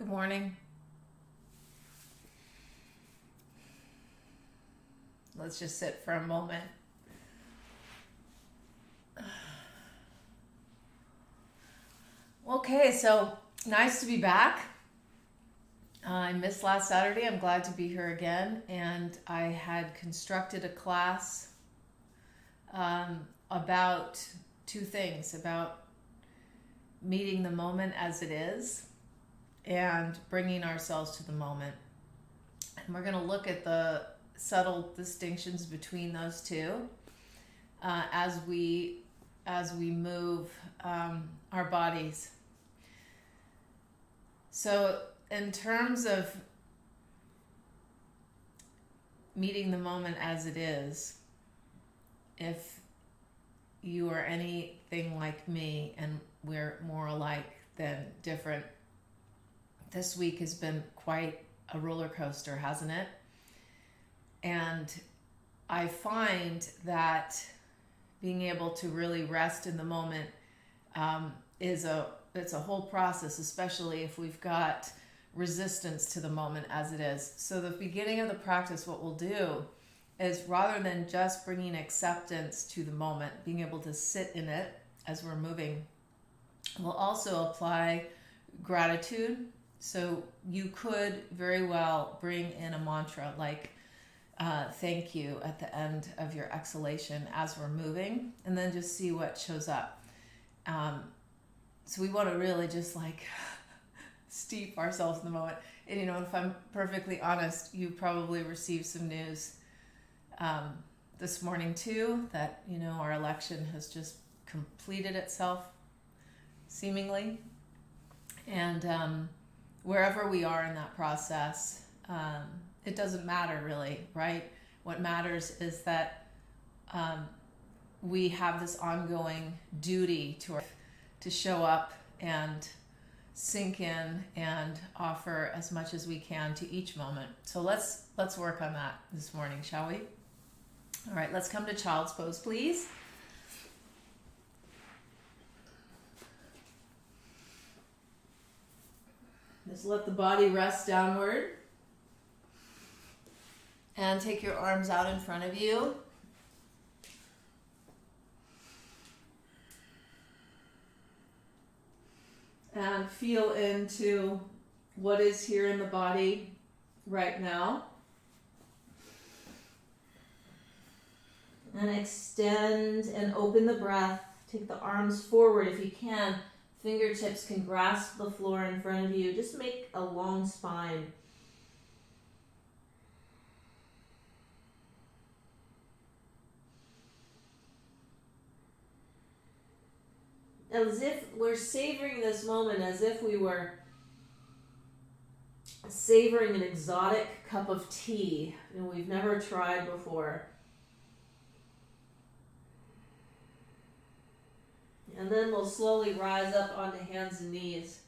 Good morning. Let's just sit for a moment. Okay, so nice to be back. I missed last Saturday. I'm glad to be here again. And I had constructed a class about two things, about meeting the moment as it is and bringing ourselves to the moment. And we're going to look at the subtle distinctions between those two as we move our bodies. So in terms of meeting the moment as it is, if you are anything like me, and we're more alike than different, this week has been quite a roller coaster, hasn't it? And I find that being able to really rest in the moment it's a whole process, especially if we've got resistance to the moment as it is. So the beginning of the practice, what we'll do is, rather than just bringing acceptance to the moment, being able to sit in it as we're moving, we'll also apply gratitude. So you could very well bring in a mantra like thank you at the end of your exhalation as we're moving, and then just see what shows up. So we want to really just steep ourselves in the moment. And if I'm perfectly honest, you probably received some news this morning too, that our election has just completed itself, seemingly. And wherever we are in that process, it doesn't matter really, right? What matters is that we have this ongoing duty to show up and sink in and offer as much as we can to each moment. So let's work on that this morning, shall we? All right, let's come to child's pose, please. Just let the body rest downward. And take your arms out in front of you. And feel into what is here in the body right now. And extend and open the breath. Take the arms forward if you can. Fingertips can grasp the floor in front of you. Just make a long spine. As if we're savoring this moment, as if we were savoring an exotic cup of tea we've never tried before. And then we'll slowly rise up onto hands and knees.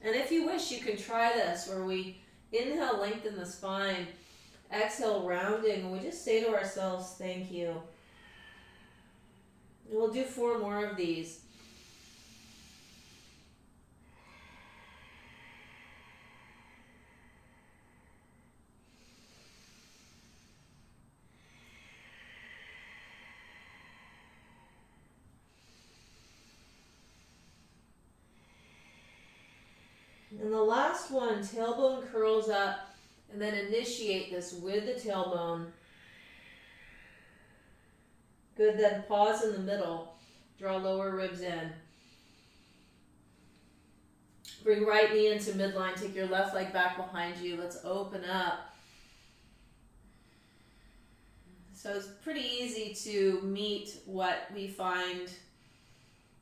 And if you wish, you can try this, where we inhale, lengthen the spine, exhale, rounding, and we just say to ourselves, thank you. And we'll do 4 more of these. And the last one, tailbone curls up, and then initiate this with the tailbone. Good, then pause in the middle. Draw lower ribs in. Bring right knee into midline. Take your left leg back behind you. Let's open up. So it's pretty easy to meet what we find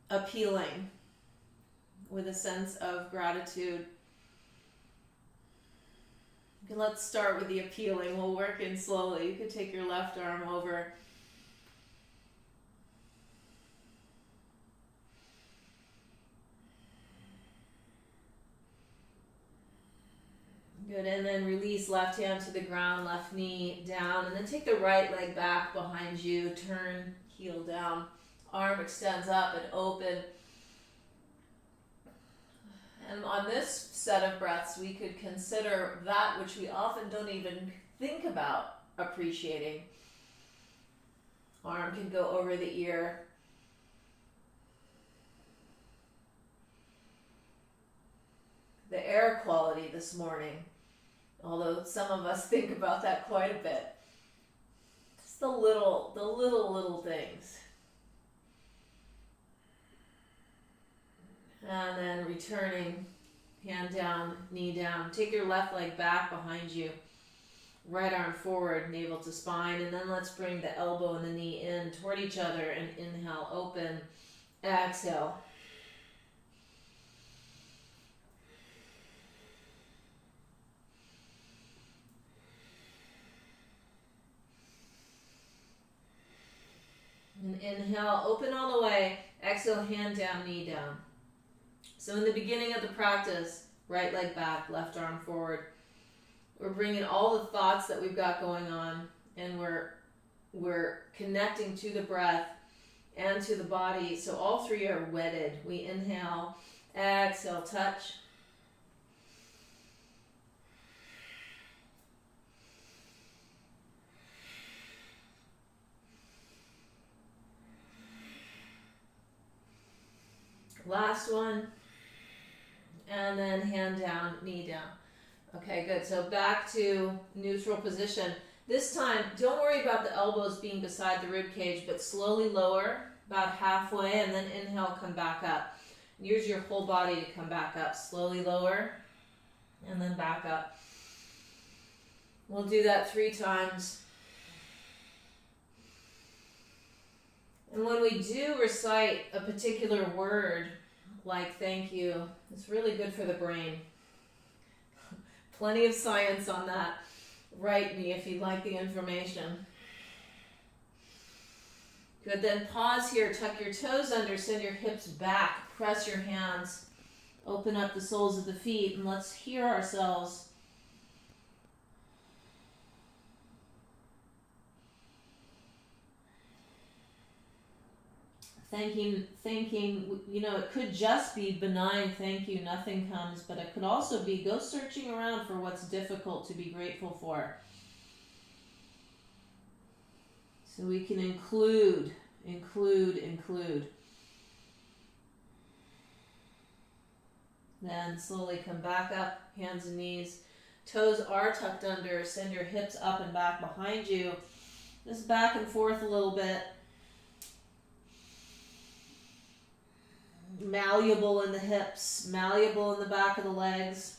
appealing with a sense of gratitude. Okay, let's start with the appealing. We'll work in slowly. You could take your left arm over. Good, and then release left hand to the ground, left knee down, and then take the right leg back behind you, turn heel down, arm extends up and open. And on this set of breaths, we could consider that which we often don't even think about appreciating. Arm can go over the ear. The air quality this morning, although some of us think about that quite a bit. Just the little things. And then returning, hand down, knee down. Take your left leg back behind you. Right arm forward, navel to spine. And then let's bring the elbow and the knee in toward each other and inhale, open. Exhale. And inhale, open all the way. Exhale, hand down, knee down. So in the beginning of the practice, right leg back, left arm forward. We're bringing all the thoughts that we've got going on, and we're connecting to the breath and to the body. So all three are wedded. We inhale, exhale, touch. Last one. And then hand down, knee down. Okay, good. So back to neutral position. This time, don't worry about the elbows being beside the rib cage, but slowly lower, about halfway, and then inhale, come back up. Use your whole body to come back up. Slowly lower, and then back up. We'll do that 3 times. And when we do recite a particular word, like thank you, it's really good for the brain. Plenty of science on that. Write me if you'd like the information. Good, then pause here, tuck your toes under, send your hips back, press your hands, open up the soles of the feet, and let's hear ourselves. Thanking, it could just be benign thank you, nothing comes, but it could also be go searching around for what's difficult to be grateful for. So we can include. Then slowly come back up, hands and knees. Toes are tucked under, send your hips up and back behind you. Just back and forth a little bit. Malleable in the hips, malleable in the back of the legs.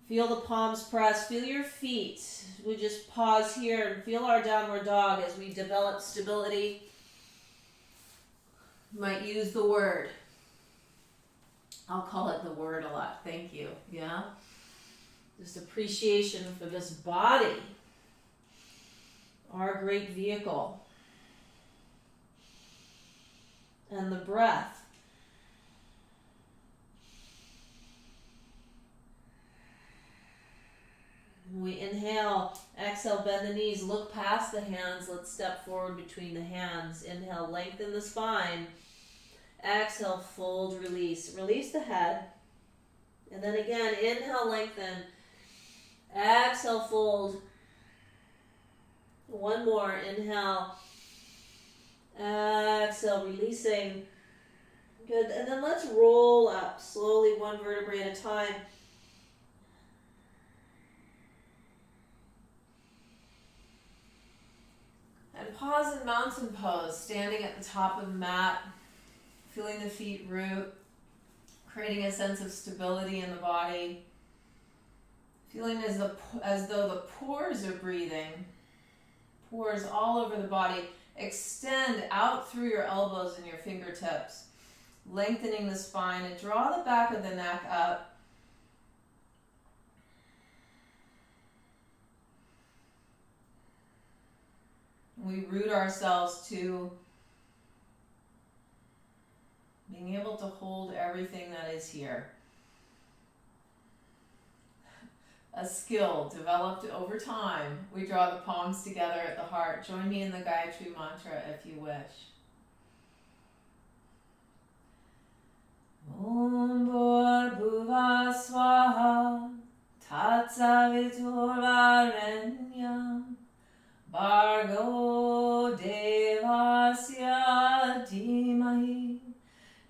Feel the palms press, feel your feet. We just pause here and feel our downward dog as we develop stability. You might use the word. I'll call it the word a lot. Thank you. Yeah? Just appreciation for this body. Our great vehicle. And the breath. We inhale, exhale, bend the knees, look past the hands. Let's step forward between the hands. Inhale, lengthen the spine. Exhale, fold, release. Release the head. And then again, inhale, lengthen. Exhale, fold. One more, inhale. Exhale, releasing. Good, and then let's roll up slowly, one vertebrae at a time. And pause in mountain pose, standing at the top of the mat, feeling the feet root, creating a sense of stability in the body, feeling as though the pores are breathing, pores all over the body. Extend out through your elbows and your fingertips, lengthening the spine, and draw the back of the neck up. We root ourselves to being able to hold everything that is here. A skill developed over time. We draw the palms together at the heart. Join me in the Gayatri mantra if you wish. Om Bhurbhuva Swaha Tatsaviturvarenyam Bhargo Devasya Dhimahi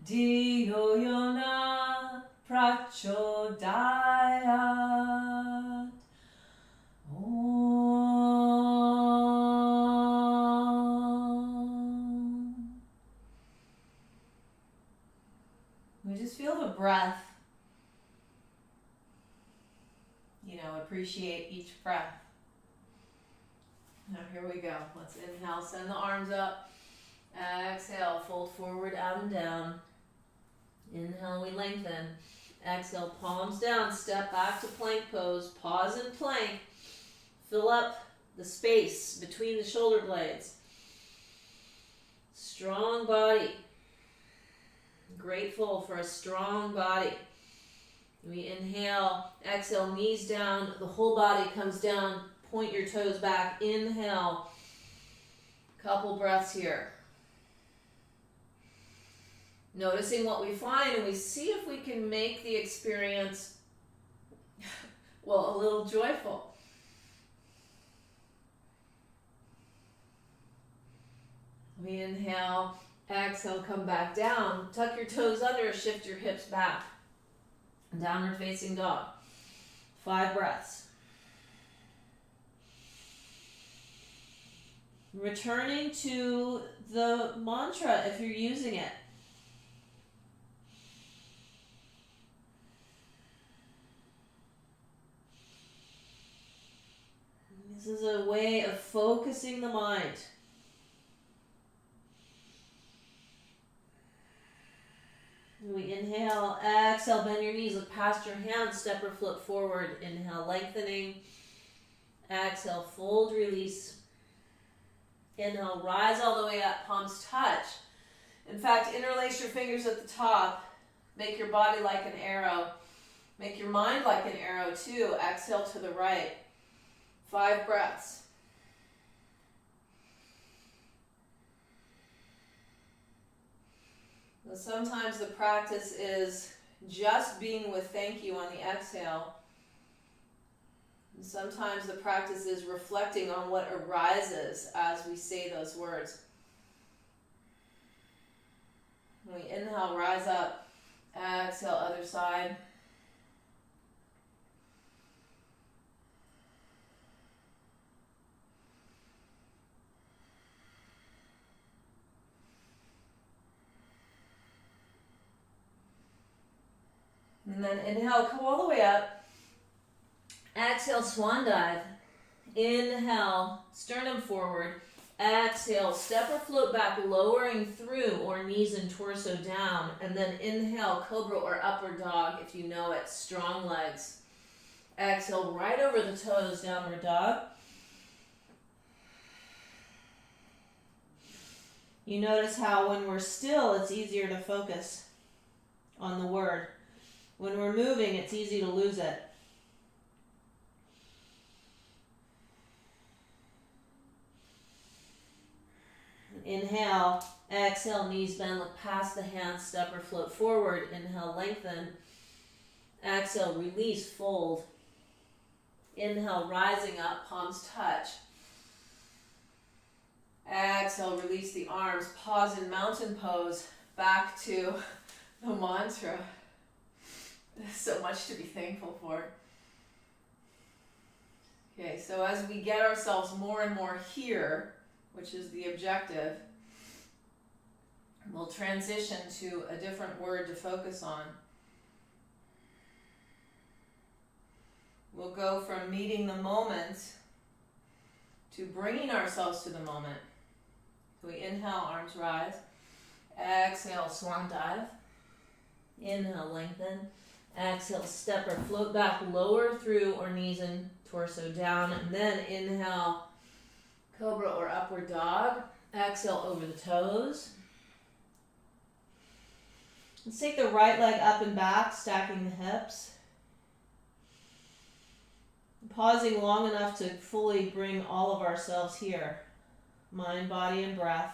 Dhiyo Yona Prachodayat. Om. We just feel the breath. Appreciate each breath. Now here we go. Let's inhale, send the arms up. Exhale, fold forward, out and down. Inhale, we lengthen. Exhale, palms down, step back to plank pose. Pause in plank. Fill up the space between the shoulder blades. Strong body. Grateful for a strong body. We inhale, exhale, knees down, the whole body comes down, point your toes back, inhale. Couple breaths here. Noticing what we find, and we see if we can make the experience, a little joyful. We inhale, exhale, come back down. Tuck your toes under, shift your hips back. Downward facing dog. 5 breaths. Returning to the mantra if you're using it. This is a way of focusing the mind. We inhale, exhale, bend your knees, look past your hands, step or flip forward. Inhale, lengthening. Exhale, fold, release. Inhale, rise all the way up, palms touch. In fact, interlace your fingers at the top. Make your body like an arrow. Make your mind like an arrow too. Exhale to the right. 5 breaths. Sometimes the practice is just being with thank you on the exhale. And sometimes the practice is reflecting on what arises as we say those words. When we inhale, rise up. Exhale, other side. And then inhale, come all the way up. Exhale, swan dive. Inhale, sternum forward. Exhale, step or float back, lowering through or knees and torso down. And then inhale, cobra or upward dog if you know it. Strong legs. Exhale, right over the toes, downward dog. You notice how when we're still, it's easier to focus on the word. When we're moving, it's easy to lose it. Inhale, exhale, knees bend, look past the hands, step or float forward. Inhale, lengthen. Exhale, release, fold. Inhale, rising up, palms touch. Exhale, release the arms. Pause in mountain pose. Back to the mantra. There's so much to be thankful for. Okay, so as we get ourselves more and more here, which is the objective, we'll transition to a different word to focus on. We'll go from meeting the moment to bringing ourselves to the moment. So we inhale, arms rise. Exhale, swan dive. Inhale, lengthen. Exhale, step or float back, lower through or knees and torso down. And then inhale, cobra or upward dog. Exhale, over the toes. Let's take the right leg up and back, stacking the hips. Pausing long enough to fully bring all of ourselves here. Mind, body, and breath.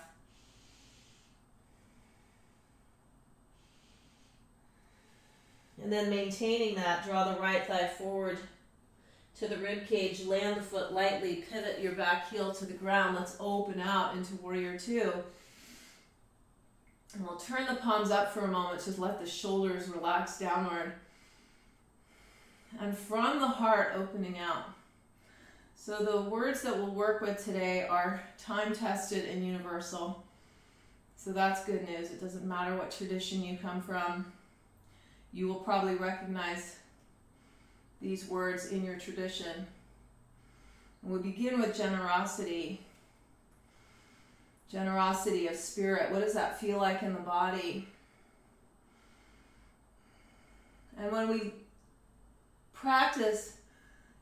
And then maintaining that, draw the right thigh forward to the rib cage, land the foot lightly, pivot your back heel to the ground. Let's open out into warrior two. And we'll turn the palms up for a moment, just let the shoulders relax downward. And from the heart, opening out. So the words that we'll work with today are time-tested and universal. So that's good news. It doesn't matter what tradition you come from. You will probably recognize these words in your tradition. And we begin with generosity. Generosity of spirit. What does that feel like in the body? And when we practice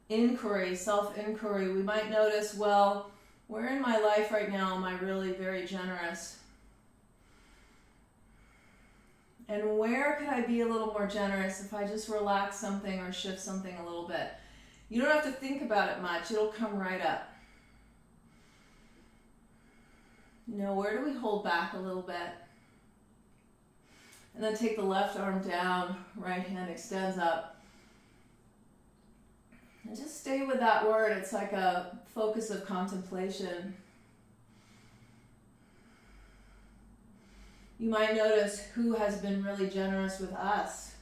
inquiry, self-inquiry, we might notice, well, where in my life right now am I really very generous? And where could I be a little more generous if I just relax something or shift something a little bit? You don't have to think about it much. It'll come right up. You know, where do we hold back a little bit? And then take the left arm down, right hand extends up. And just stay with that word. It's like a focus of contemplation. You might notice who has been really generous with us.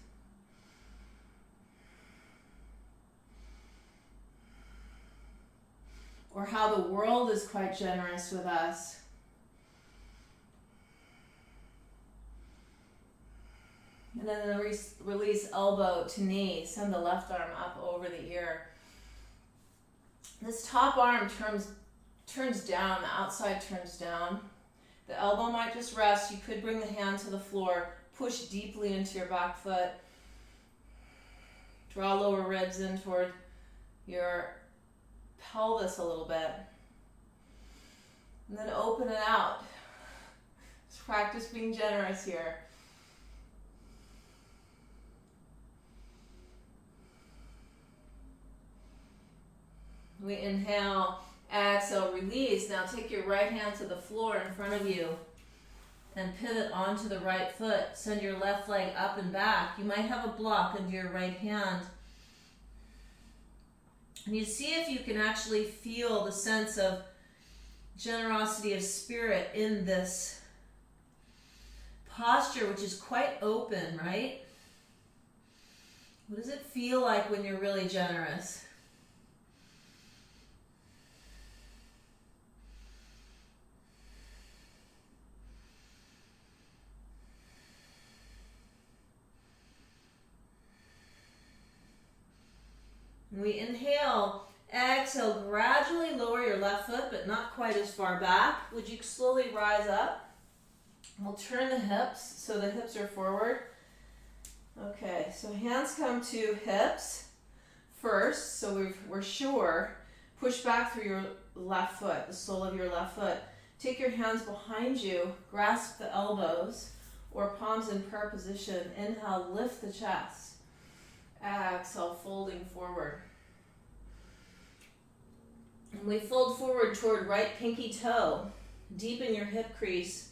Or how the world is quite generous with us. And then release elbow to knee. Send the left arm up over the ear. This top arm turns down, the outside turns down. The elbow might just rest. You could bring the hand to the floor. Push deeply into your back foot. Draw lower ribs in toward your pelvis a little bit. And then open it out. Just practice being generous here. We inhale, exhale, release. Now take your right hand to the floor in front of you and pivot onto the right foot. Send your left leg up and back. You might have a block under your right hand. And you see if you can actually feel the sense of generosity of spirit in this posture, which is quite open, right? What does it feel like when you're really generous? We inhale, exhale, gradually lower your left foot, but not quite as far back. Would you slowly rise up? We'll turn the hips so the hips are forward. Okay, so hands come to hips first, so we're sure. Push back through your left foot, the sole of your left foot. Take your hands behind you, grasp the elbows or palms in prayer position. Inhale, lift the chest. Exhale, folding forward. And we fold forward toward right pinky toe. Deepen your hip crease.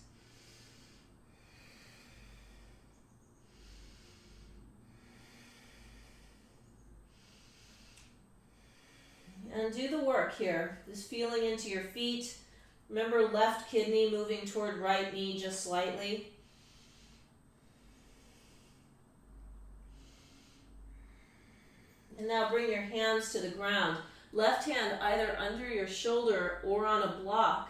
And do the work here. Just feeling into your feet. Remember, left kidney moving toward right knee just slightly. And now bring your hands to the ground. Left hand either under your shoulder or on a block.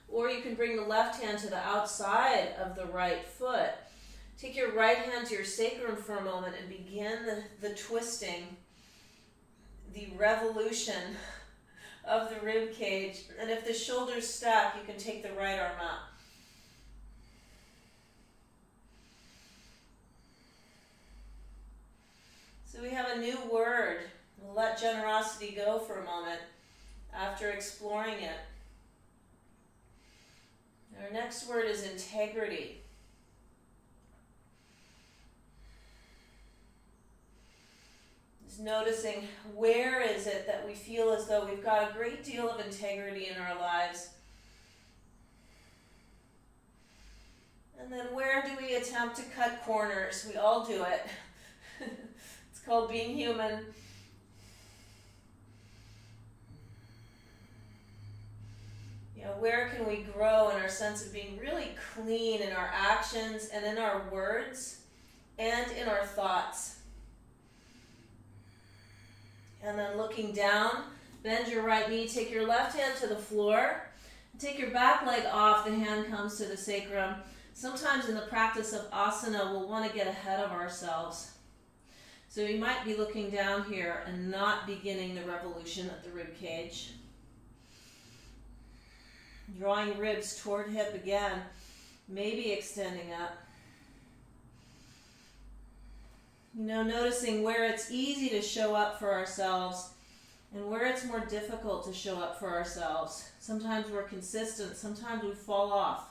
Or you can bring the left hand to the outside of the right foot. Take your right hand to your sacrum for a moment and begin the twisting, the revolution of the rib cage. And if the shoulders stack, you can take the right arm up. So we have a new word. We'll let generosity go for a moment after exploring it. Our next word is integrity. Just noticing where is it that we feel as though we've got a great deal of integrity in our lives. And then where do we attempt to cut corners? We all do it. It's called being human. You know, where can we grow in our sense of being really clean in our actions and in our words and in our thoughts? And then looking down, bend your right knee, take your left hand to the floor, take your back leg off, the hand comes to the sacrum. Sometimes in the practice of asana, we'll want to get ahead of ourselves. So you might be looking down here and not beginning the revolution at the rib cage. Drawing ribs toward hip again, maybe extending up. You know, noticing where it's easy to show up for ourselves and where it's more difficult to show up for ourselves. Sometimes we're consistent, sometimes we fall off.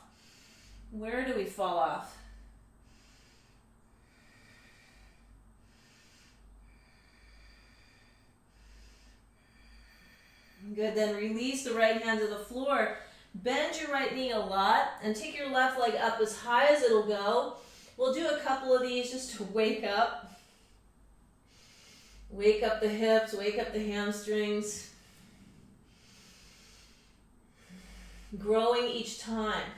Where do we fall off? Good, then release the right hand to the floor. Bend your right knee a lot and take your left leg up as high as it'll go. We'll do a couple of these just to wake up. Wake up the hips, wake up the hamstrings. Growing each time.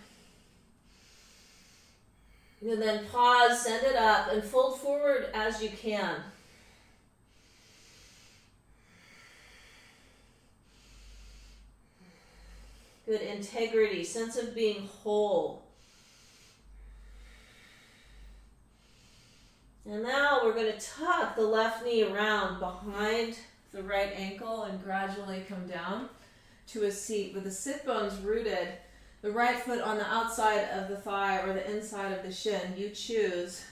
And then pause, send it up, and fold forward as you can. Good integrity, sense of being whole. And now we're going to tuck the left knee around behind the right ankle and gradually come down to a seat with the sit bones rooted, the right foot on the outside of the thigh or the inside of the shin. You choose.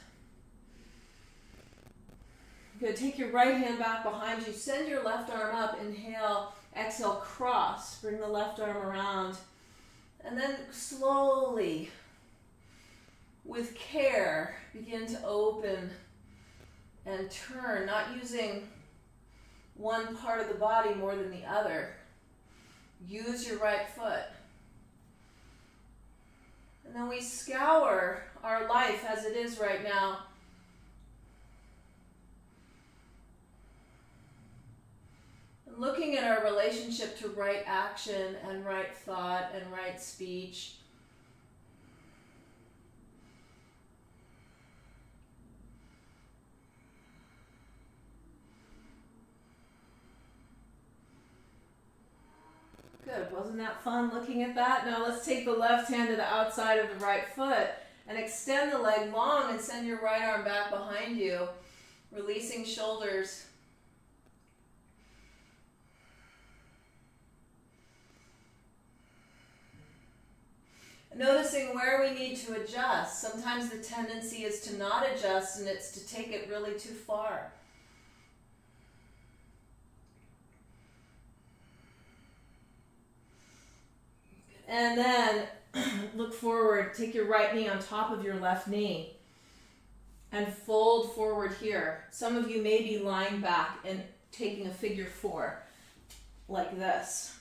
Good. Take your right hand back behind you. Send your left arm up. Inhale. Exhale, cross. Bring the left arm around. And then slowly, with care, begin to open and turn, not using one part of the body more than the other. Use your right foot. And then we scour our life as it is right now. Looking at our relationship to right action and right thought and right speech. Good. Wasn't that fun looking at that? Now let's take the left hand to the outside of the right foot and extend the leg long and send your right arm back behind you, releasing shoulders. Noticing where we need to adjust. Sometimes the tendency is to not adjust and it's to take it really too far. And then look forward, take your right knee on top of your left knee and fold forward here. Some of you may be lying back and taking a figure 4 like this.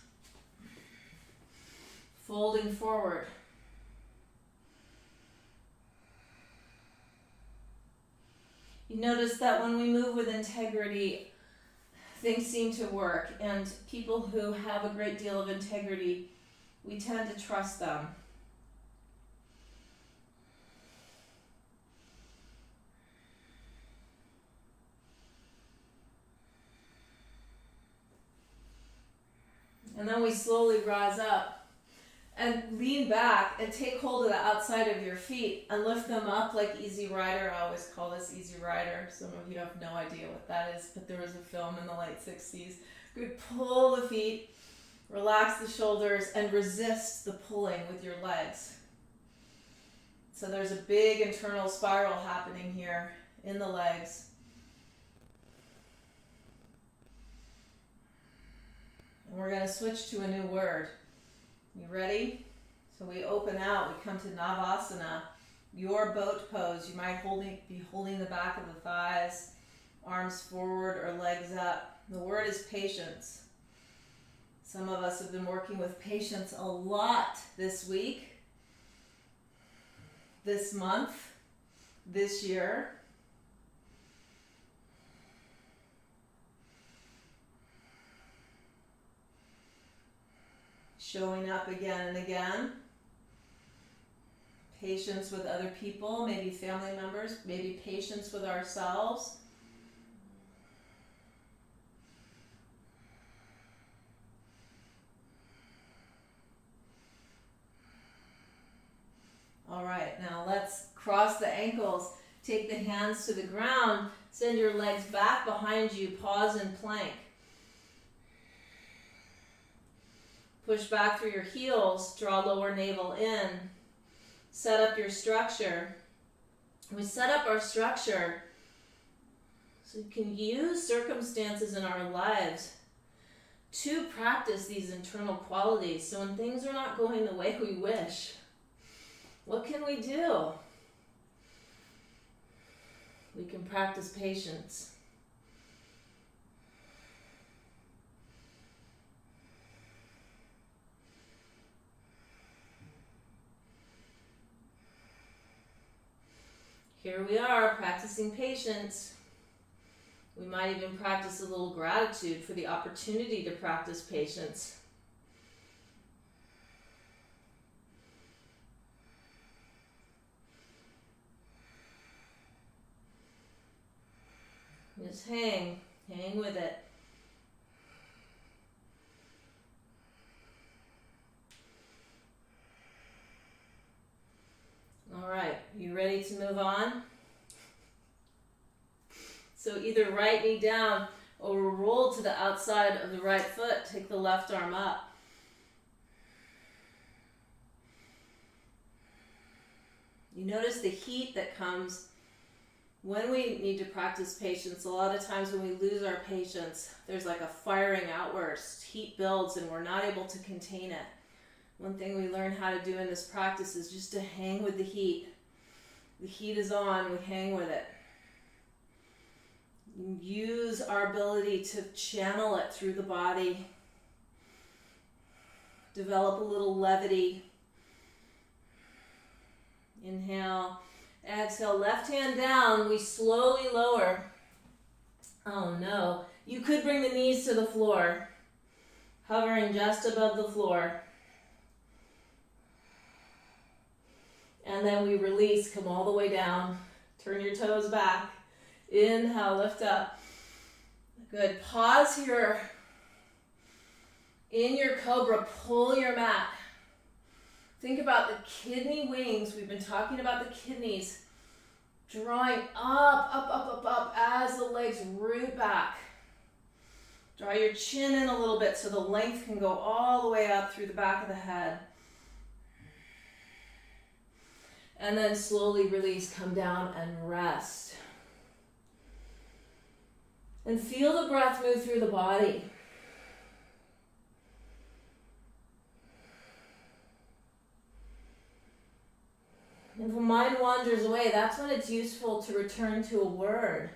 Folding forward. You notice that when we move with integrity, things seem to work, and people who have a great deal of integrity, we tend to trust them. And then we slowly rise up and lean back and take hold of the outside of your feet and lift them up like Easy Rider. I always call this Easy Rider. Some of you have no idea what that is, but there was a film in the late 60s. Good. Pull the feet, relax the shoulders, and resist the pulling with your legs. So there's a big internal spiral happening here in the legs. And we're going to switch to a new word. You ready? So we open out, we come to Navasana, your boat pose. You might be holding the back of the thighs, arms forward or legs up. The word is patience. Some of us have been working with patience a lot this week, this month, this year. showing up again and again. Patience with other people, maybe family members, maybe patience with ourselves. All right, now let's cross the ankles. Take the hands to the ground. Send your legs back behind you. Pause in plank. Push back through your heels. Draw lower navel in. Set up your structure. We set up our structure so you can use circumstances in our lives to practice these internal qualities. So when things are not going the way we wish, what can we do? We can practice patience. Here we are practicing patience. We might even practice a little gratitude for the opportunity to practice patience. Just hang with it. All right, you ready to move on? So either right knee down or roll to the outside of the right foot. Take the left arm up. You notice the heat that comes when we need to practice patience. A lot of times when we lose our patience, there's like a firing outburst. Heat builds and we're not able to contain it. One thing we learn how to do in this practice is just to hang with the heat. The heat is on, we hang with it. Use our ability to channel it through the body. Develop a little levity. Inhale. Exhale, left hand down, we slowly lower. Oh no, you could bring the knees to the floor, hovering just above the floor. And then we release, come all the way down. Turn your toes back. Inhale, lift up. Good, pause here. In your cobra, pull your mat. Think about the kidney wings. We've been talking about the kidneys drawing up as the legs root back. Draw your chin in a little bit so the length can go all the way up through the back of the head. And then slowly release, come down and rest. And feel the breath move through the body. If the mind wanders away, that's when it's useful to return to a word.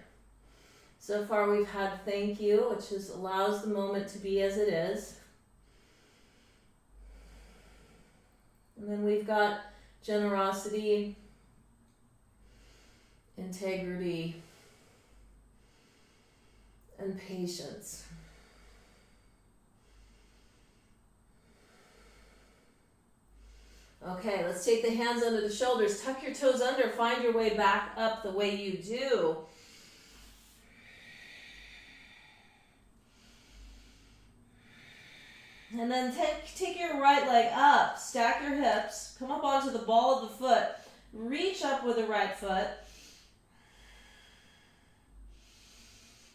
So far we've had thank you, which just allows the moment to be as it is. And then we've got generosity, integrity, and patience. Okay, let's take the hands under the shoulders. Tuck your toes under. Find your way back up the way you do. And then take your right leg up. Stack your hips. Come up onto the ball of the foot. Reach up with the right foot.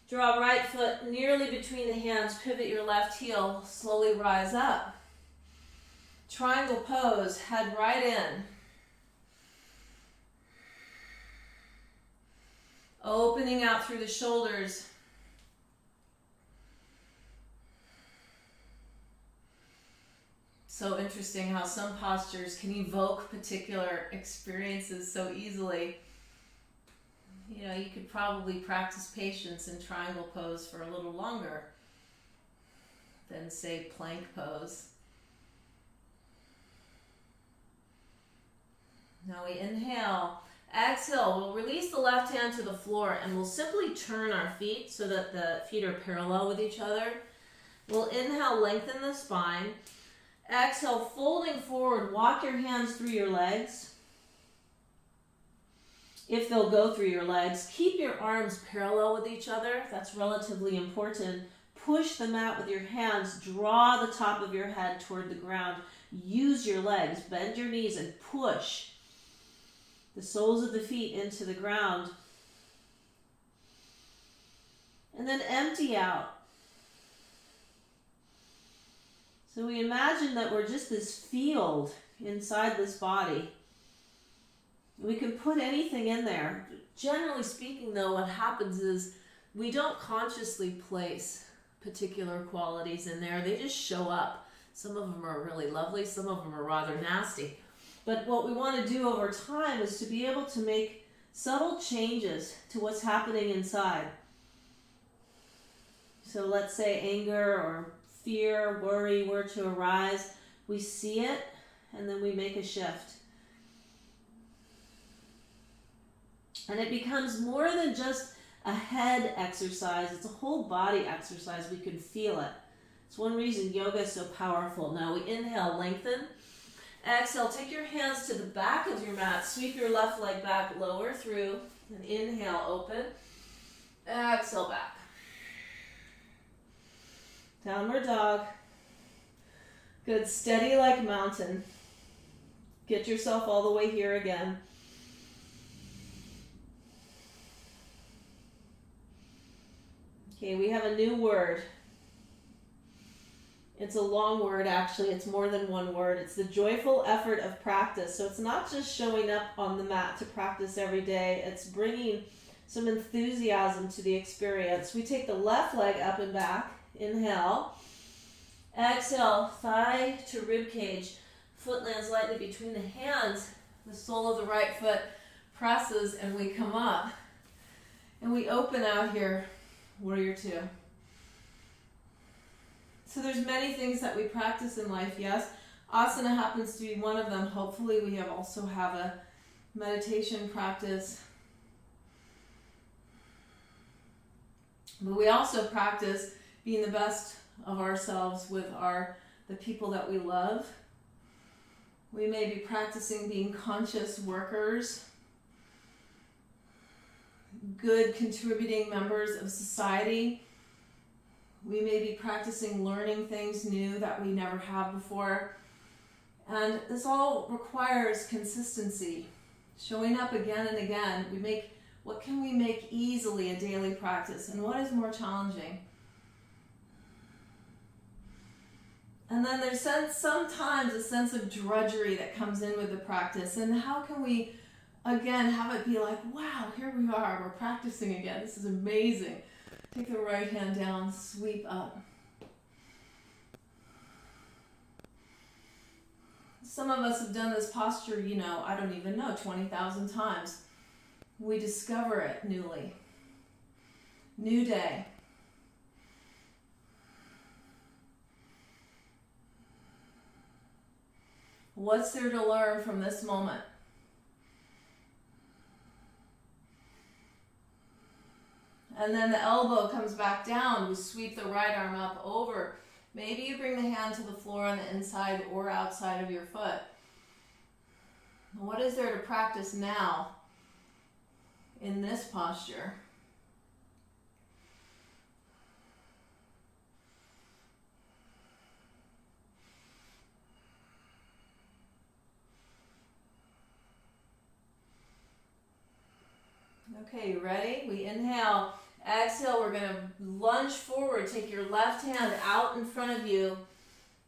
Draw right foot nearly between the hands. Pivot your left heel. Slowly rise up. Triangle pose, head right in. Opening out through the shoulders. So interesting how some postures can evoke particular experiences so easily. You know, you could probably practice patience in triangle pose for a little longer than, say, plank pose. Now we inhale, exhale, we'll release the left hand to the floor and we'll simply turn our feet so that the feet are parallel with each other. We'll inhale, lengthen the spine. Exhale, folding forward, walk your hands through your legs. If they'll go through your legs, keep your arms parallel with each other. That's relatively important. Push the mat with your hands. Draw the top of your head toward the ground. Use your legs. Bend your knees and push the soles of the feet into the ground. And then empty out. So we imagine that we're just this field inside this body. We can put anything in there. Generally speaking, though, what happens is we don't consciously place particular qualities in there. They just show up. Some of them are really lovely. Some of them are rather nasty. But what we want to do over time is to be able to make subtle changes to what's happening inside. So let's say anger or fear, worry were to arise. We see it, and then we make a shift. And it becomes more than just a head exercise. It's a whole body exercise. We can feel it. It's one reason yoga is so powerful. Now we inhale, lengthen. Exhale, take your hands to the back of your mat. Sweep your left leg back, lower through. And inhale, open. Exhale, back. Downward dog. Good, steady like mountain. Get yourself all the way here again. Okay, we have a new word. It's a long word, actually. It's more than one word. It's the joyful effort of practice. So it's not just showing up on the mat to practice every day. It's bringing some enthusiasm to the experience. We take the left leg up and back. Inhale. Exhale, thigh to rib cage. Foot lands lightly between the hands. The sole of the right foot presses and we come up. And we open out here. Warrior two. So there's many things that we practice in life, yes. Asana happens to be one of them. Hopefully we also have a meditation practice. But we also practice being the best of ourselves with the people that we love. We may be practicing being conscious workers, good contributing members of society. We may be practicing learning things new that we never have before. And this all requires consistency. Showing up again and again. What can we make easily a daily practice? And what is more challenging? And then there's sometimes a sense of drudgery that comes in with the practice. And how can we, again, have it be like, wow, here we are. We're practicing again. This is amazing. Take the right hand down, sweep up. Some of us have done this posture, I don't even know, 20,000 times. We discover it newly. New day. What's there to learn from this moment? And then the elbow comes back down. We sweep the right arm up over. Maybe you bring the hand to the floor on the inside or outside of your foot. What is there to practice now in this posture? Okay, you ready? We inhale. Exhale, we're going to lunge forward. Take your left hand out in front of you.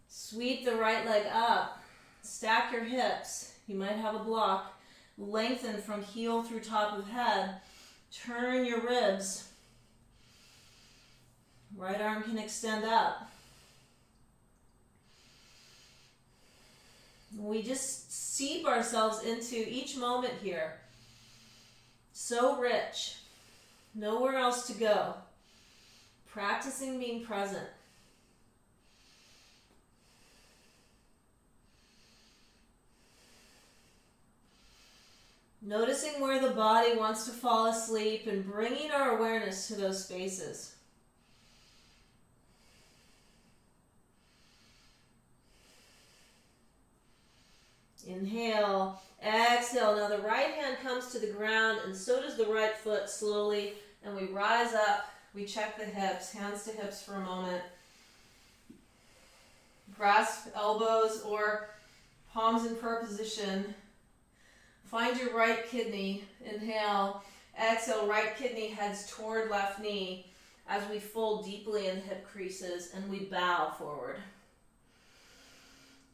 Sweep the right leg up. Stack your hips. You might have a block. Lengthen from heel through top of head. Turn your ribs. Right arm can extend up. We just seep ourselves into each moment here. So rich. Nowhere else to go. Practicing being present. Noticing where the body wants to fall asleep and bringing our awareness to those spaces. Inhale, exhale. Now the right hand comes to the ground and so does the right foot slowly. And we rise up, we check the hips, hands to hips for a moment. Grasp elbows or palms in prayer position. Find your right kidney. Inhale, exhale, right kidney heads toward left knee as we fold deeply in hip creases and we bow forward.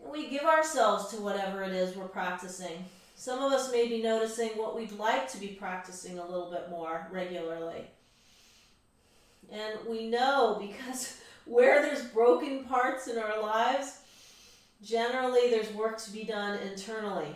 And we give ourselves to whatever it is we're practicing. Some of us may be noticing what we'd like to be practicing a little bit more regularly. And we know because where there's broken parts in our lives, generally there's work to be done internally.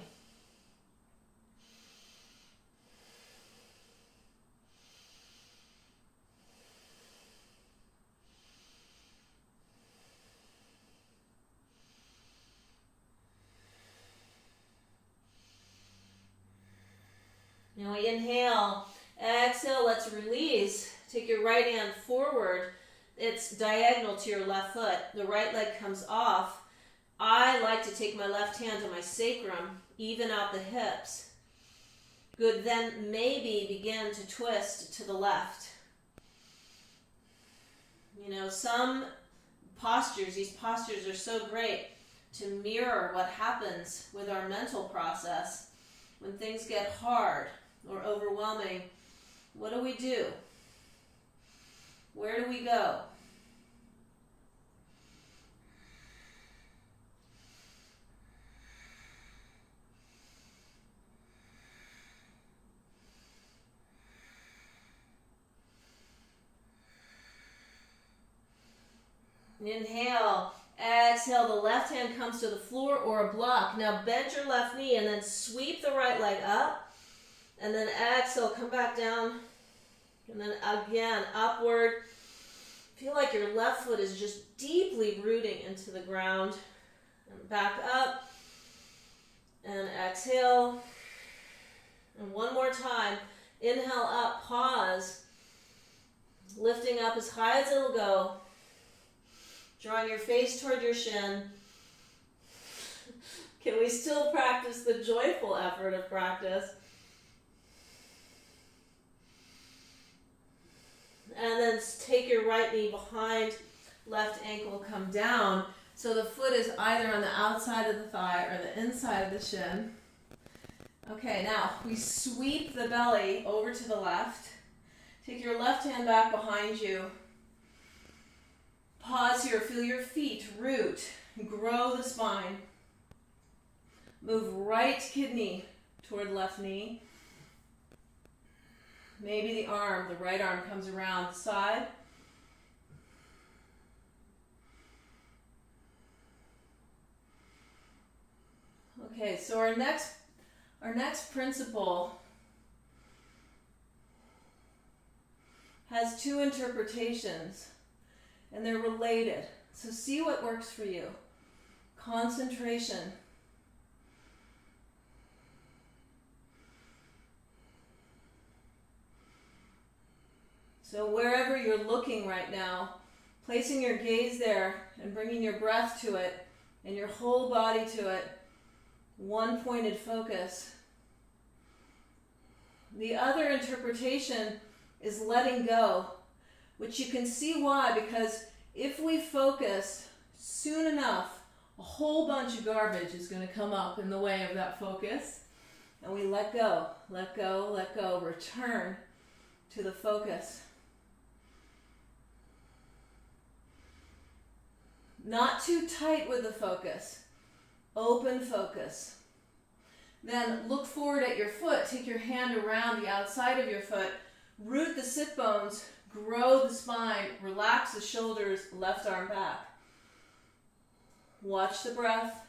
Now we inhale, exhale, let's release. Take your right hand forward. It's diagonal to your left foot. The right leg comes off. I like to take my left hand to my sacrum, even out the hips. Good, then maybe begin to twist to the left. You know, some postures, these postures are so great to mirror what happens with our mental process when things get hard or overwhelming. What do? Where do we go? Inhale, exhale, the left hand comes to the floor or a block. Now bend your left knee and then sweep the right leg up. And then exhale, come back down. And then again, upward. Feel like your left foot is just deeply rooting into the ground. And back up. And exhale. And one more time. Inhale up, pause. Lifting up as high as it'll go. Drawing your face toward your shin. Can we still practice the joyful effort of practice? And then take your right knee behind, left ankle, come down. So the foot is either on the outside of the thigh or the inside of the shin. Okay, now we sweep the belly over to the left. Take your left hand back behind you. Pause here, feel your feet root, grow the spine. Move right kidney toward left knee. Maybe the right arm comes around the side. Okay, so our next principle has two interpretations, and they're related. So see what works for you. Concentration. So wherever you're looking right now, placing your gaze there and bringing your breath to it and your whole body to it, one pointed focus. The other interpretation is letting go, which you can see why, because if we focus soon enough, a whole bunch of garbage is going to come up in the way of that focus. And we let go, let go, let go, return to the focus. Not too tight with the focus. Open focus. Then look forward at your foot. Take your hand around the outside of your foot. Root the sit bones. Grow the spine. Relax the shoulders. Left arm back. Watch the breath.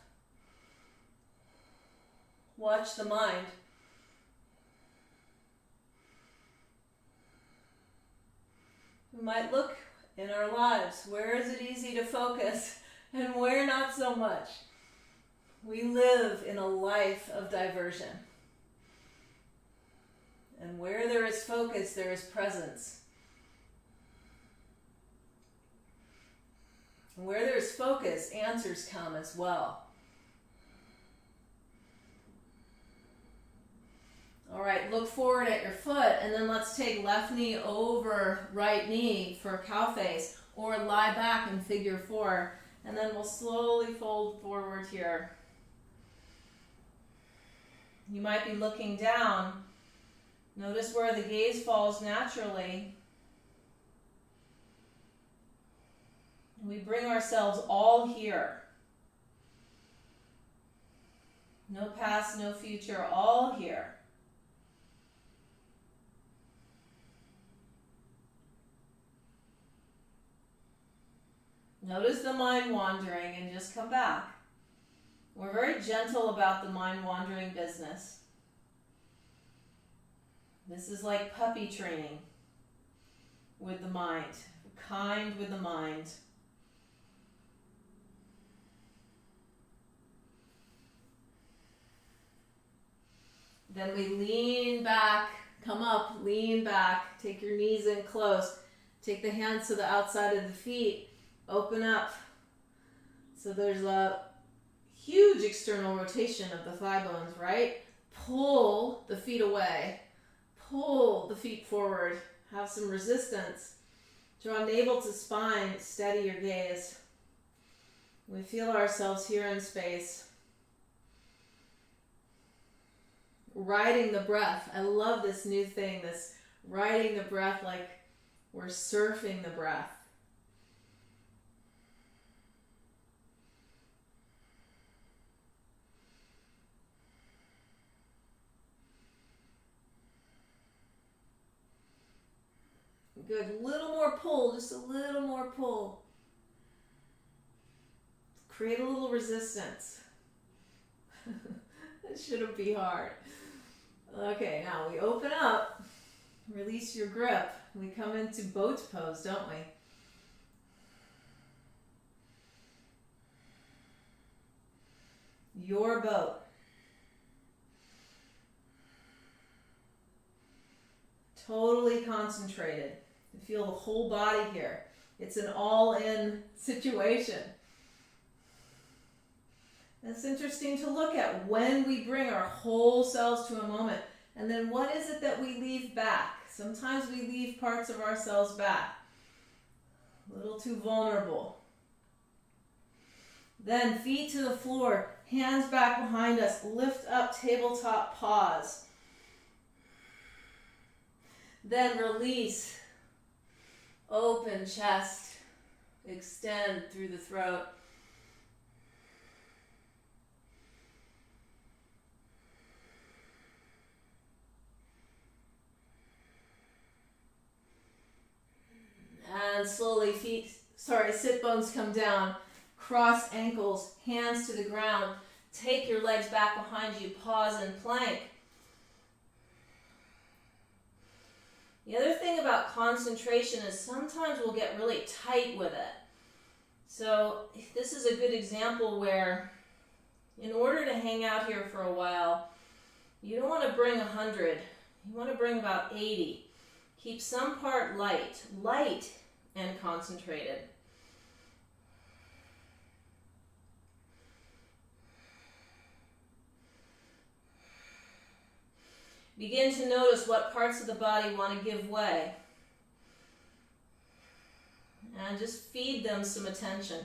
Watch the mind. We might look in our lives. Where is it easy to focus and where not so much? We live in a life of diversion. And where there is focus, there is presence. And where there is focus, answers come as well. All right, look forward at your foot, and then let's take left knee over right knee for cow face, or lie back in figure 4, and then we'll slowly fold forward here. You might be looking down. Notice where the gaze falls naturally. We bring ourselves all here. No past, no future, all here. Notice the mind wandering and just come back. We're very gentle about the mind wandering business. This is like puppy training with the mind, kind with the mind. Then we lean back, come up, lean back, take your knees in close, take the hands to the outside of the feet, open up. So there's a huge external rotation of the thigh bones, right? Pull the feet away, pull the feet forward, have some resistance. Draw navel to spine, steady your gaze. We feel ourselves here in space. Riding the breath. I love this new thing, this riding the breath like we're surfing the breath. Good. Little more pull, just a little more pull. Create a little resistance. It shouldn't be hard. Okay, now we open up, release your grip. We come into boat pose, don't we? Your boat. Totally concentrated. You feel the whole body here. It's an all-in situation. It's interesting to look at when we bring our whole selves to a moment, and then what is it that we leave back? Sometimes we leave parts of ourselves back. A little too vulnerable. Then feet to the floor, hands back behind us, lift up, tabletop pause. Then release, open chest, extend through the throat. And slowly sit bones come down, cross ankles, hands to the ground. Take your legs back behind you, pause and plank. The other thing about concentration is sometimes we'll get really tight with it. So this is a good example where in order to hang out here for a while, you don't want to bring 100. You want to bring about 80. Keep some part light and concentrated. Begin to notice what parts of the body want to give way. And just feed them some attention.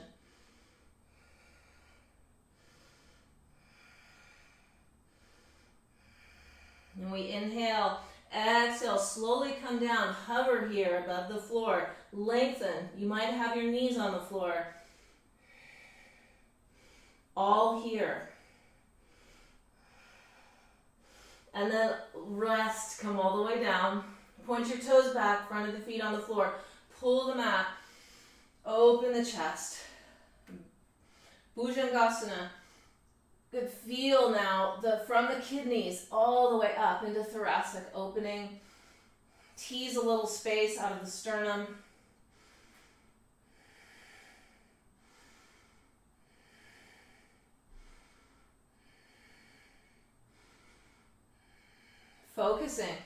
And we inhale, exhale, slowly come down, hover here above the floor, lengthen. You might have your knees on the floor. All here. And then rest, come all the way down. Point your toes back, front of the feet on the floor. Pull the mat. Open the chest. Bhujangasana. Good. Feel now from the kidneys all the way up into thoracic opening. Tease a little space out of the sternum. Focusing.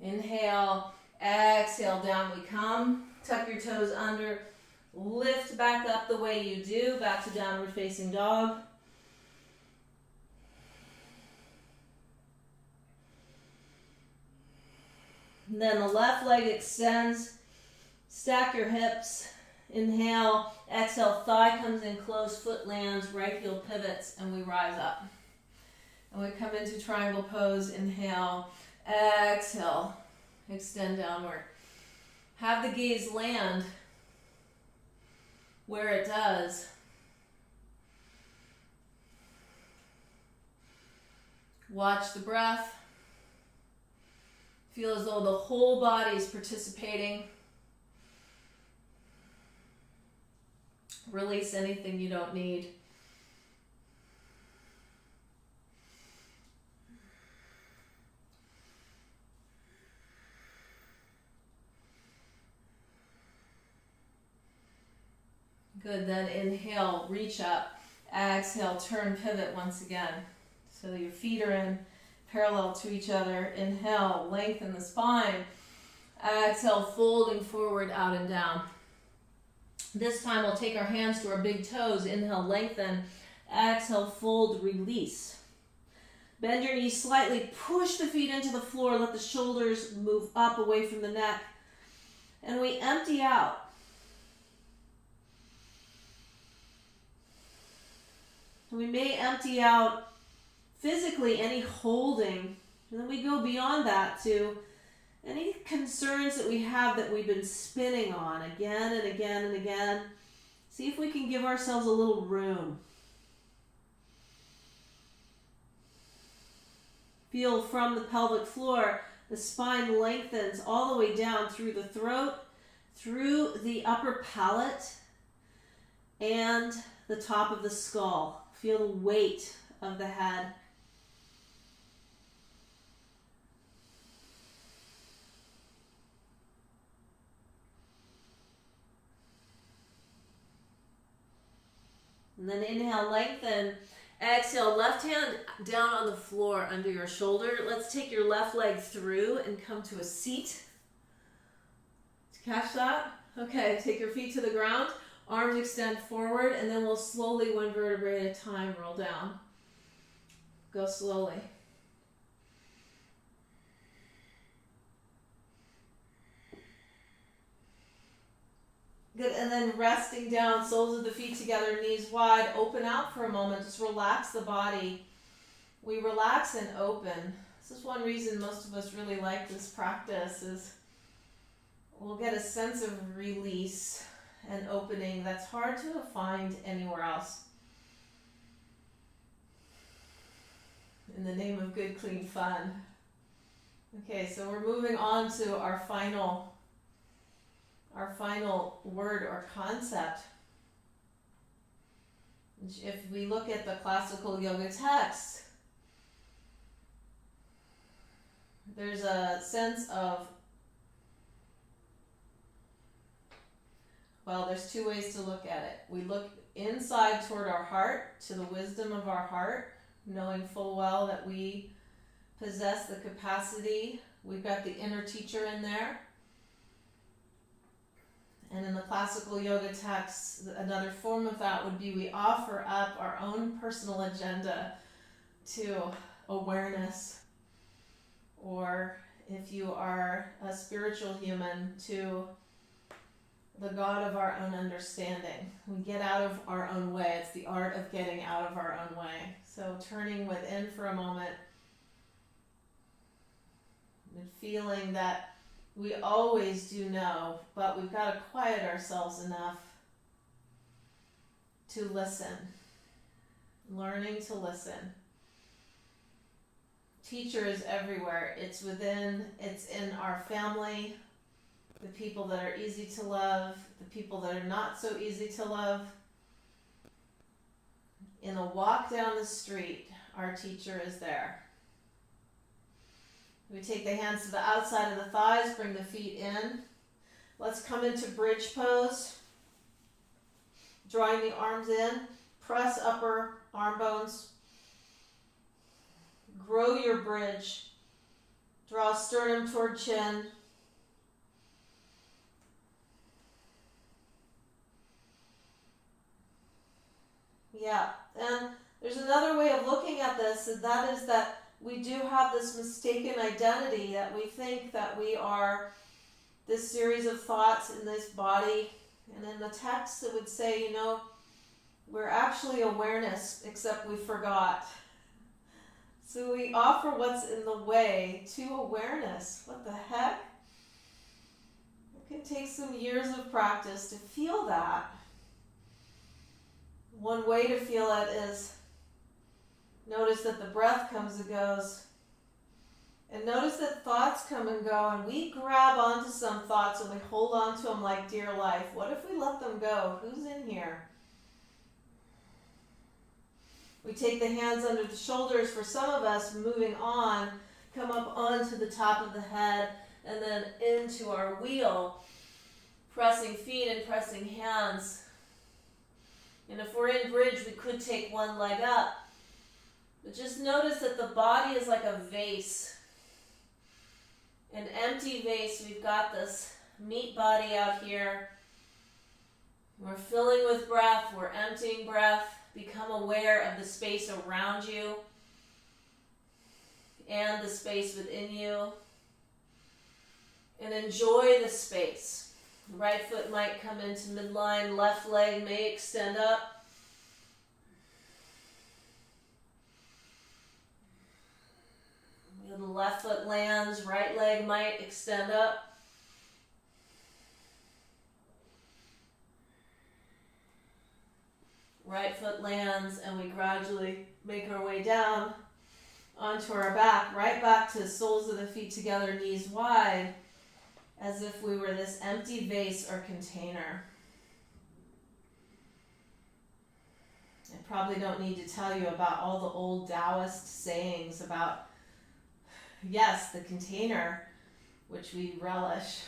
Inhale, exhale, down we come. Tuck your toes under. Lift back up the way you do. Back to downward facing dog. And then the left leg extends. Stack your hips. Inhale. Exhale, thigh comes in close, foot lands, right heel pivots, and we rise up. And we come into triangle pose. Inhale. Exhale. Extend downward. Have the gaze land where it does. Watch the breath. Feel as though the whole body is participating. Release anything you don't need. Good, then inhale, reach up. Exhale, turn, pivot once again. So your feet are in parallel to each other. Inhale, lengthen the spine. Exhale, folding forward, out and down. This time we'll take our hands to our big toes. Inhale, lengthen. Exhale, fold, release. Bend your knees slightly. Push the feet into the floor. Let the shoulders move up away from the neck. And we empty out. We may empty out physically any holding, and then we go beyond that to any concerns that we have that we've been spinning on again and again and again. See if we can give ourselves a little room. Feel from the pelvic floor, the spine lengthens all the way down through the throat, through the upper palate, and the top of the skull. Feel the weight of the head. And then inhale, lengthen. Exhale, left hand down on the floor under your shoulder. Let's take your left leg through and come to a seat. Catch that? Okay, take your feet to the ground. Arms extend forward, and then we'll slowly, one vertebrae at a time, roll down. Go slowly. Good, and then resting down, soles of the feet together, knees wide, open out for a moment, just relax the body. We relax and open. This is one reason most of us really like this practice, is we'll get a sense of release and opening that's hard to find anywhere else. In the name of good, clean fun. Okay, so we're moving on to our final word or concept. If we look at the classical yoga text, there's a sense of, well, there's two ways to look at it. We look inside toward our heart, to the wisdom of our heart, knowing full well that we possess the capacity. We've got the inner teacher in there. And in the classical yoga texts, another form of that would be we offer up our own personal agenda to awareness, or if you are a spiritual human, to the God of our own understanding. We get out of our own way. It's the art of getting out of our own way. So turning within for a moment and feeling that we always do know, but we've got to quiet ourselves enough to listen. Learning to listen. Teacher is everywhere. It's in our family, the people that are easy to love, the people that are not so easy to love. In a walk down the street, our teacher is there. We take the hands to the outside of the thighs, bring the feet in. Let's come into bridge pose. Drawing the arms in, press upper arm bones. Grow your bridge. Draw sternum toward chin. Yeah, and there's another way of looking at this, and that is that we do have this mistaken identity that we think that we are this series of thoughts in this body. And in the text it would say, we're actually awareness, except we forgot. So we offer what's in the way to awareness. What the heck? It can take some years of practice to feel that. One way to feel it is notice that the breath comes and goes. And notice that thoughts come and go, and we grab onto some thoughts and we hold on to them like dear life. What if we let them go? Who's in here? We take the hands under the shoulders. For some of us, moving on, come up onto the top of the head and then into our wheel, pressing feet and pressing hands. And if we're in bridge, we could take one leg up. But just notice that the body is like a vase. An empty vase. We've got this meat body out here. We're filling with breath. We're emptying breath. Become aware of the space around you and the space within you. And enjoy the space. Right foot might come into midline. Left leg may extend up. The left foot lands. Right leg might extend up. Right foot lands, and we gradually make our way down onto our back, right back to the soles of the feet together, knees wide, as if we were this empty vase or container. I probably don't need to tell you about all the old Taoist sayings about, yes, the container, which we relish,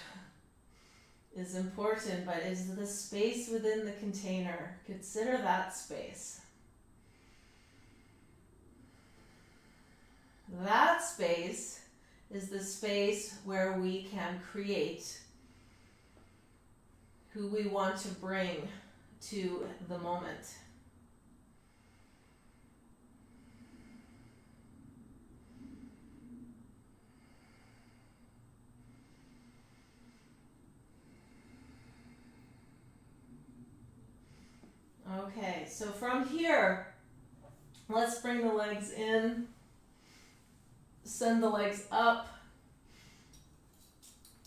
is important, but is the space within the container. Consider that space. That space is the space where we can create who we want to bring to the moment. Okay, so from here, let's bring the legs in, send the legs up,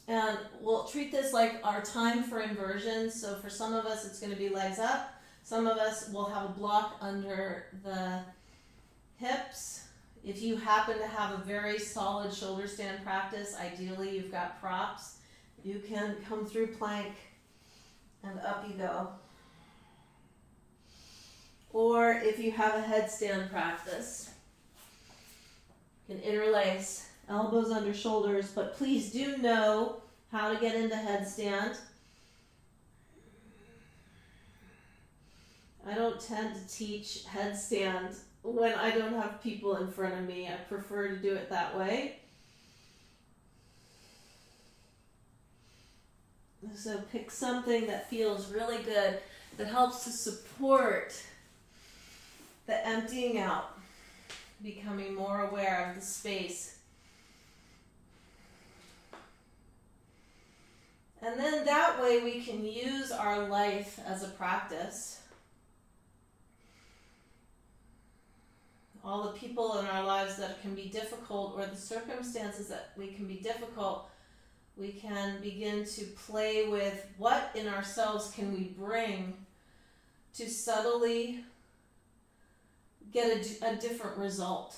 and we'll treat this like our time for inversion. So for some of us, it's going to be legs up. Some of us will have a block under the hips. If you happen to have a very solid shoulder stand practice, ideally you've got props, you can come through plank and up you go. Or if you have a headstand practice, you can interlace elbows under shoulders, but please do know how to get into headstand. I don't tend to teach headstand when I don't have people in front of me. I prefer to do it that way. So pick something that feels really good, that helps to support the emptying out, becoming more aware of the space. And then that way we can use our life as a practice. All the people in our lives that can be difficult, or the circumstances that we can be difficult, we can begin to play with what in ourselves can we bring to subtly get a different result.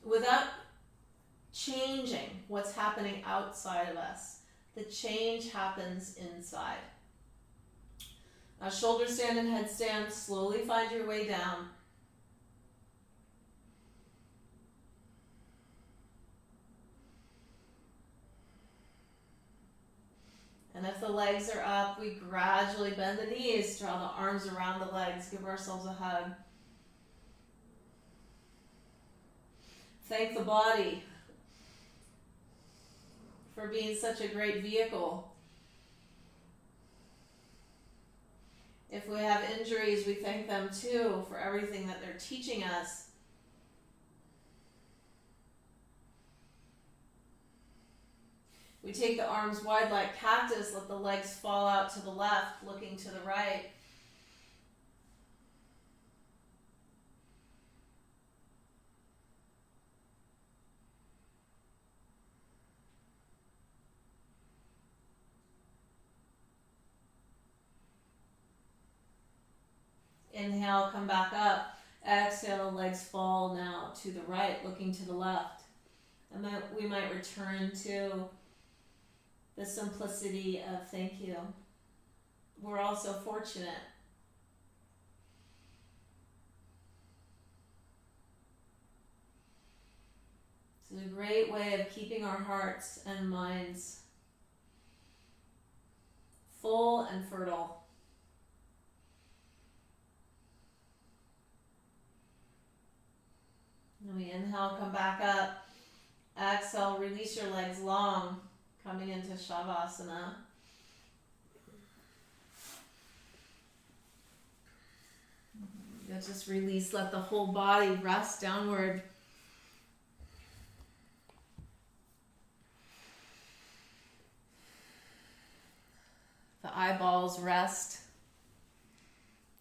Without changing what's happening outside of us, the change happens inside. Now, shoulder stand and headstand, slowly find your way down. And if the legs are up, we gradually bend the knees, draw the arms around the legs, give ourselves a hug. Thank the body for being such a great vehicle. If we have injuries, we thank them too for everything that they're teaching us. We take the arms wide like cactus, let the legs fall out to the left, looking to the right. Inhale, come back up. Exhale, legs fall now to the right, looking to the left. And then we might return to the simplicity of thank you. We're all so fortunate. It's a great way of keeping our hearts and minds full and fertile. And we inhale, come back up. Exhale, release your legs long, coming into Shavasana. You'll just release, let the whole body rest downward. The eyeballs rest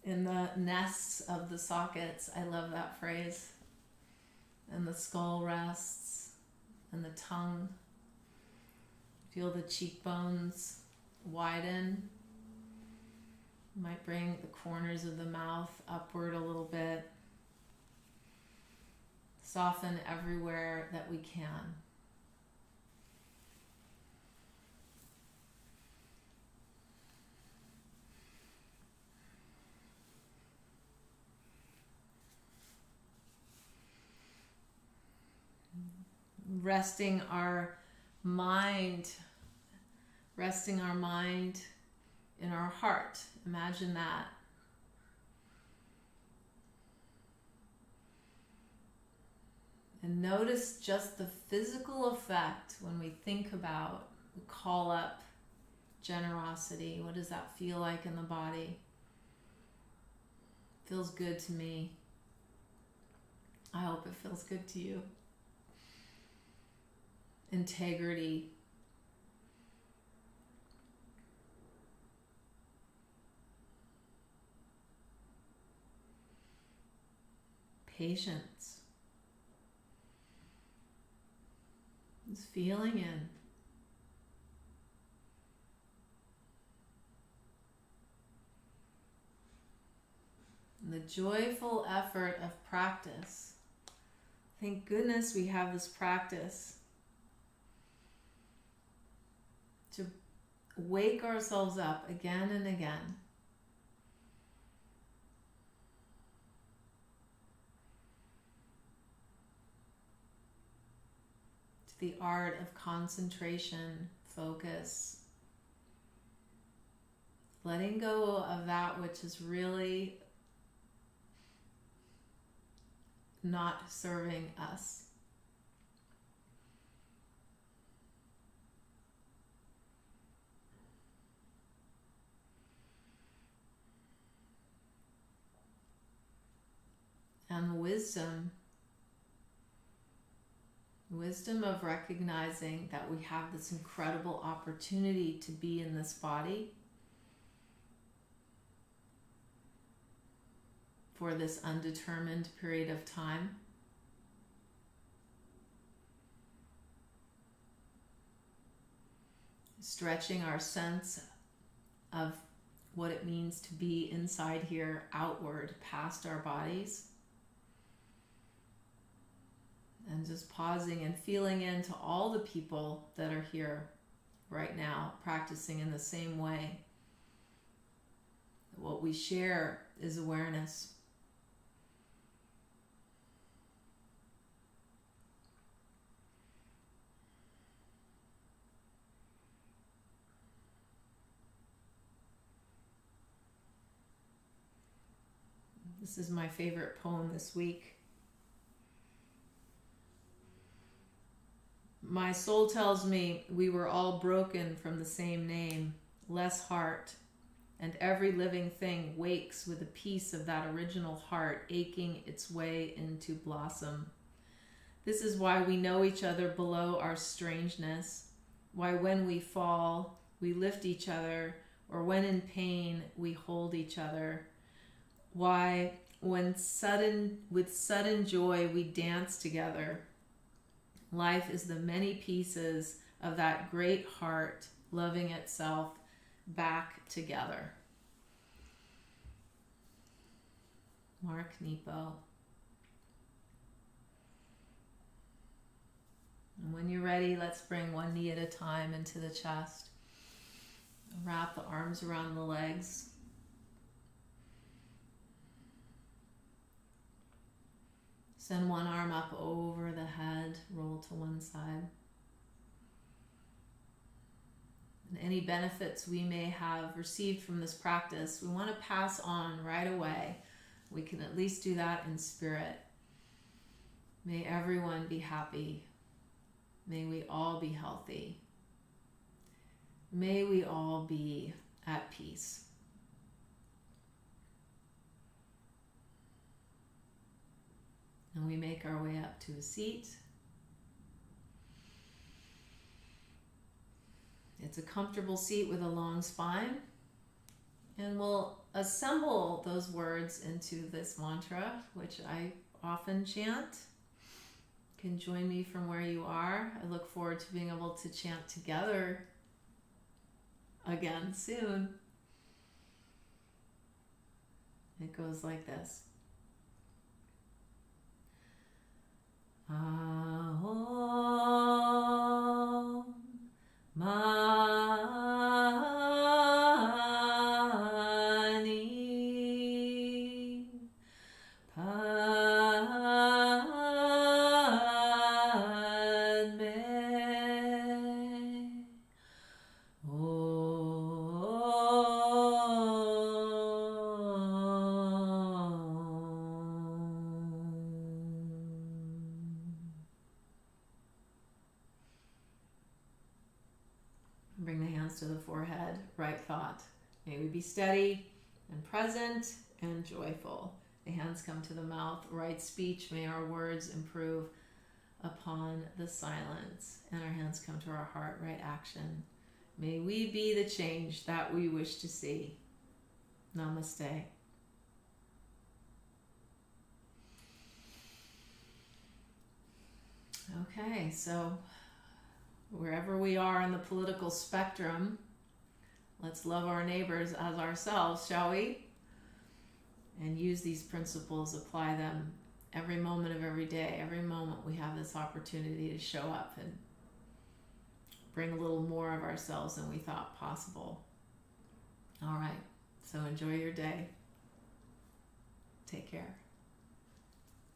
in the nests of the sockets. I love that phrase. And the skull rests, and the tongue. Feel the cheekbones widen. You might bring the corners of the mouth upward a little bit. Soften everywhere that we can. Resting our mind in our heart. Imagine that. And notice just the physical effect when we think about, we call up generosity. What does that feel like in the body? Feels good to me. I hope it feels good to you. Integrity. Patience. Just feeling in. And the joyful effort of practice. Thank goodness we have this practice to wake ourselves up again and again. To the art of concentration, focus, letting go of that which is really not serving us. And wisdom of recognizing that we have this incredible opportunity to be in this body for this undetermined period of time. Stretching our sense of what it means to be inside here, outward, past our bodies. And just pausing and feeling into all the people that are here right now, practicing in the same way. What we share is awareness. This is my favorite poem this week. My soul tells me we were all broken from the same name, less heart, and every living thing wakes with a piece of that original heart aching its way into blossom. This is why we know each other below our strangeness, why when we fall, we lift each other, or when in pain, we hold each other. Why, with sudden joy, we dance together. Life is the many pieces of that great heart loving itself back together. Mark Nepo. And when you're ready, let's bring one knee at a time into the chest. Wrap the arms around the legs. Send one arm up over the head, roll to one side. And any benefits we may have received from this practice, we want to pass on right away. We can at least do that in spirit. May everyone be happy. May we all be healthy. May we all be at peace. And we make our way up to a seat. It's a comfortable seat with a long spine. And we'll assemble those words into this mantra, which I often chant. You can join me from where you are. I look forward to being able to chant together again soon. It goes like this. Ahom Mani Padme Bring the hands to the forehead, right thought. May we be steady and present and joyful. The hands come to the mouth, right speech. May our words improve upon the silence. And our hands come to our heart, right action. May we be the change that we wish to see. Namaste. Okay, so wherever we are on the political spectrum, let's love our neighbors as ourselves, shall we? And use these principles, apply them every moment of every day. Every moment we have this opportunity to show up and bring a little more of ourselves than we thought possible. All right, so enjoy your day. Take care.